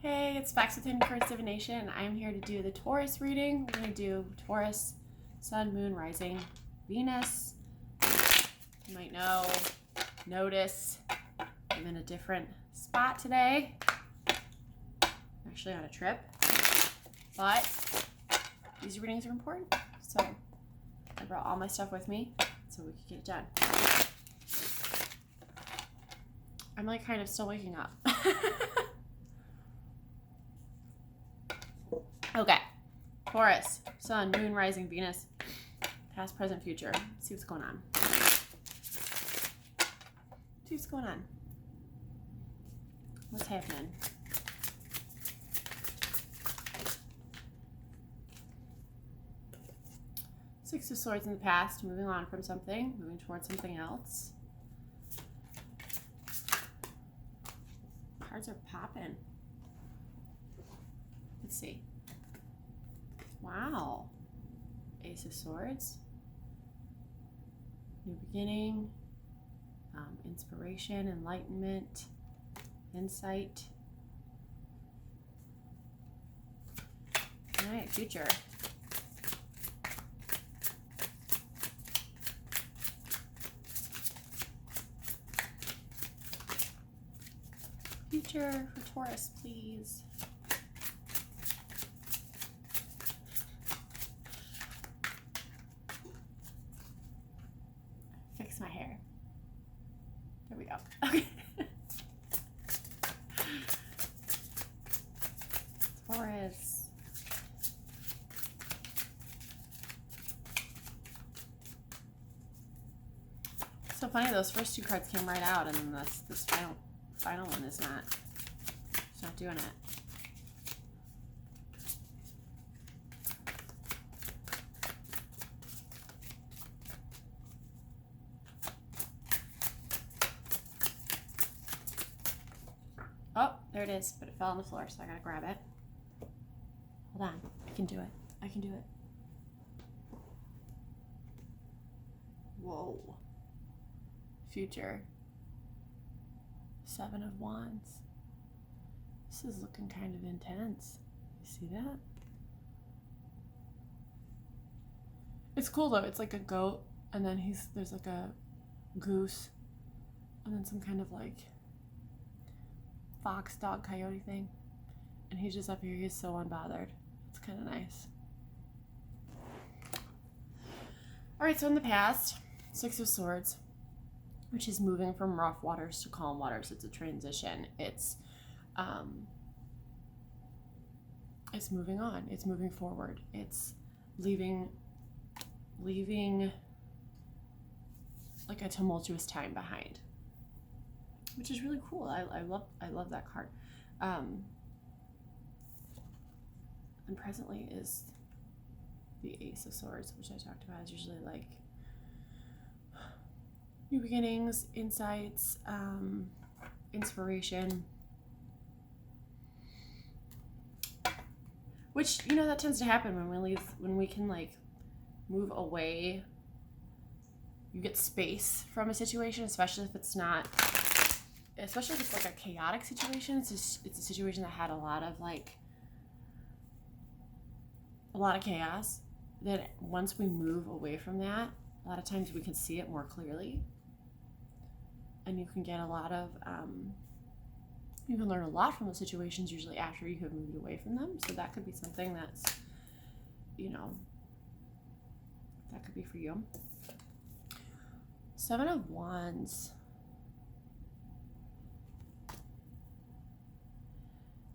Hey, it's Facts with Unicorns Divination. I'm here to do the Taurus reading. We're going to do Taurus, Sun, Moon, Rising, Venus. You might notice I'm in a different spot today. I'm actually on a trip, but these readings are important, so I brought all my stuff with me so we could get it done. I'm like kind of still waking up. Okay, Taurus, Sun, Moon, Rising, Venus, past, present, future. Let's see what's going on. See what's going on. What's happening? Six of Swords in the past, moving on from something, moving towards something else. Cards are popping. Let's see. Wow. Ace of Swords. New beginning. Inspiration, enlightenment, insight. All right, future. Future for Taurus, please. Fix my hair. There we go. Okay. Taurus. So funny, those first two cards came right out, and then this final one is not. It's not doing it. Oh, there it is, but it fell on the floor, so I gotta grab it. Hold on. I can do it. I can do it. Whoa. Future. Seven of Wands. This is looking kind of intense. You see that? It's cool though. It's like a goat, and then there's like a goose, and then some kind of like fox, dog, coyote thing, and he's just up here. He's so unbothered. It's kind of nice. All right, so in the past, Six of Swords, which is moving from rough waters to calm waters. It's a transition. It's moving on. It's moving forward. It's leaving like a tumultuous time behind, which is really cool. I love that card. And presently is the Ace of Swords, which I talked about. Is usually like new beginnings, insights, inspiration, which, you know, that tends to happen when we can like move away. You get space from a situation, especially if it's like a chaotic situation. It's a situation that had a lot of chaos. That once we move away from that, a lot of times we can see it more clearly, and you can get you can learn a lot from those situations usually after you have moved away from them. So that could be something that's, that could be for you. Seven of Wands.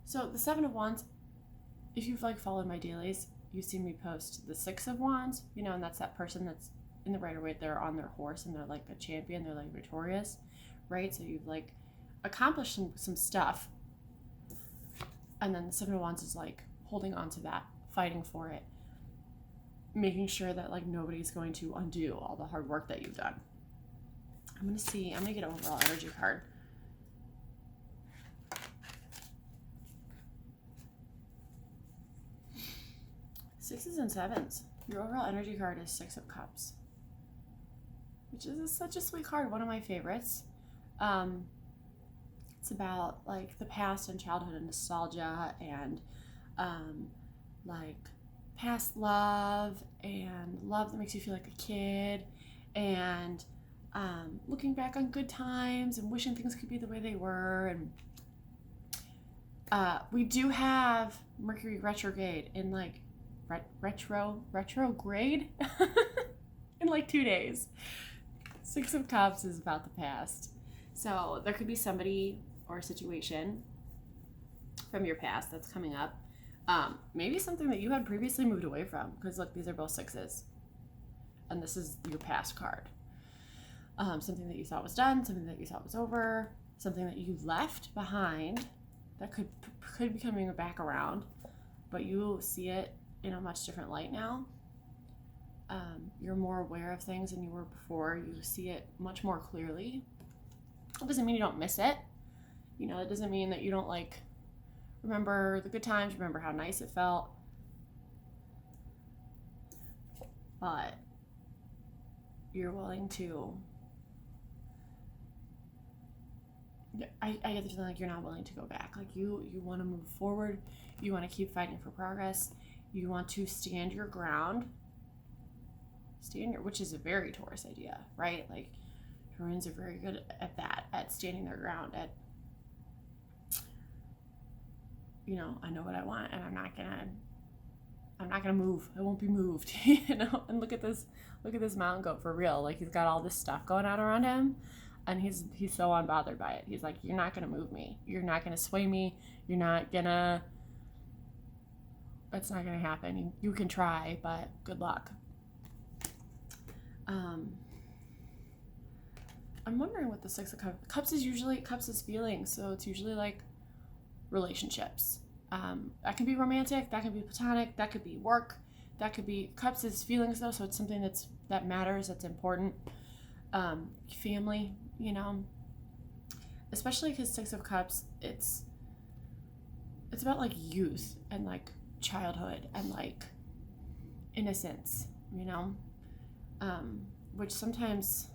So the Seven of Wands, if you've followed my dailies, you've seen me post the Six of Wands, and that's that person that's in the Rider-Waite. They're on their horse and they're like a champion. They're like victorious, right? So you've accomplished some stuff. And then the Seven of Wands is holding on to that, fighting for it, making sure that nobody's going to undo all the hard work that you've done. I'm going to get an overall energy card. Sixes and sevens. Your overall energy card is Six of Cups, which is such a sweet card. One of my favorites. It's about like the past and childhood and nostalgia and like past love and love that makes you feel like a kid and looking back on good times and wishing things could be the way they were. And we do have Mercury Retrograde in like retrograde in like 2 days. Six of Cups is about the past. So there could be somebody or a situation from your past that's coming up. Maybe something that you had previously moved away from, because look, these are both sixes. And this is your past card. Something that you thought was done, something that you thought was over, something that you left behind that could be coming back around, but you see it in a much different light now. You're more aware of things than you were before. You see it much more clearly. It doesn't mean you don't miss it. You know, it doesn't mean that you don't like remember the good times, remember how nice it felt. But you're willing to, I get the feeling like you're not willing to go back. Like you want to move forward. You want to keep fighting for progress. You want to stand your ground. Which is a very Taurus idea, right? Like Taurans are very good at that, at standing their ground, at, you know, I know what I want and I'm not gonna move. I won't be moved, you know. And look at this mountain goat for real. Like he's got all this stuff going on around him, and he's so unbothered by it. He's like, you're not gonna move me. You're not gonna sway me. You're not gonna. It's not gonna happen. You can try, but good luck. I'm wondering what the Six of Cups is usually. Cups is feelings, so it's usually like relationships. That can be romantic, that can be platonic, that could be work, that could be, Cups is feelings though, so it's something that matters, that's important. Family, you know, especially because Six of Cups, it's about like youth and like childhood and like innocence, you know, which sometimes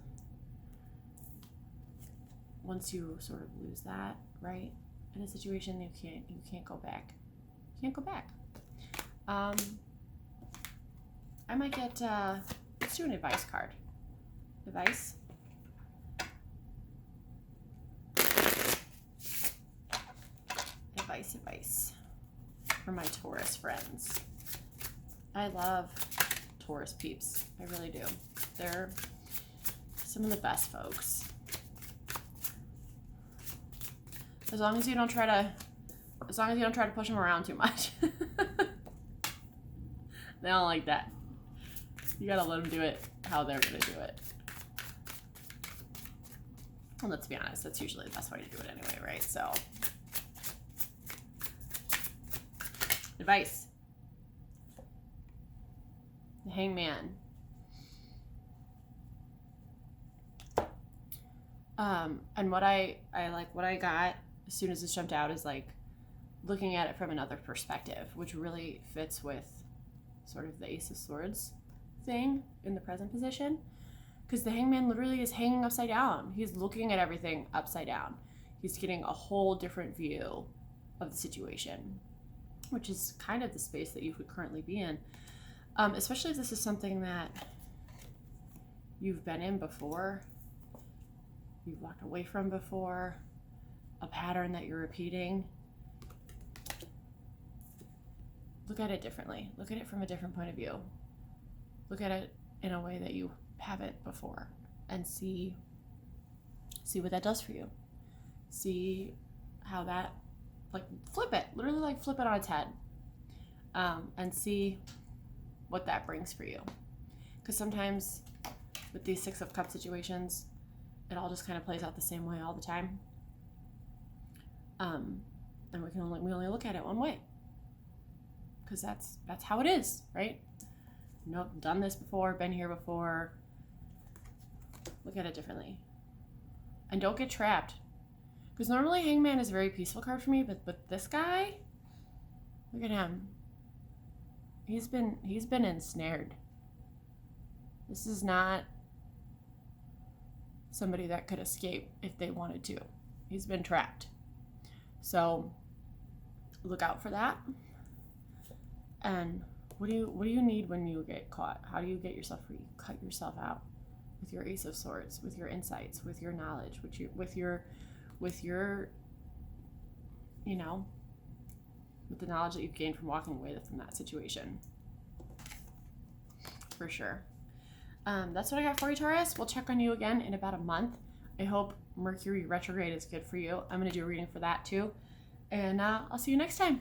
once you sort of lose that, right, in a situation, you can't go back. You can't go back. I might get, let's do an advice card. Advice. Advice for my Taurus friends. I love Taurus peeps. I really do. They're some of the best folks. As long as you don't try to push them around too much. They don't like that. You gotta let them do it how they're gonna do it. And let's be honest, that's usually the best way to do it anyway, right? So, advice. The Hangman. And what I got as soon as this jumped out is like looking at it from another perspective, which really fits with sort of the Ace of Swords thing in the present position, because the Hangman literally is hanging upside down. He's looking at everything upside down. He's getting a whole different view of the situation, which is kind of the space that you could currently be in, especially if this is something that you've been in before, you've walked away from before, a pattern that you're repeating. Look at it differently. Look at it from a different point of view. Look at it in a way that you haven't before, and see what that does for you. See how that, like, flip it, literally like flip it on its head, and see what that brings for you. Because sometimes with these Six of Cups situations, it all just kind of plays out the same way all the time. And we only look at it one way, because that's how it is, right? Nope, done this before, been here before. Look at it differently, and don't get trapped. Because normally Hangman is a very peaceful card for me, but this guy, look at him. He's been ensnared. This is not somebody that could escape if they wanted to. He's been trapped. So look out for that. And what do you need when you get caught? How do you get yourself free? Cut yourself out with your Ace of Swords, with your insights, with your knowledge, with your you know, with the knowledge that you've gained from walking away from that situation. For sure. That's what I got for you, Taurus. We'll check on you again in about a month. I hope Mercury Retrograde is good for you. I'm going to do a reading for that too. And I'll see you next time.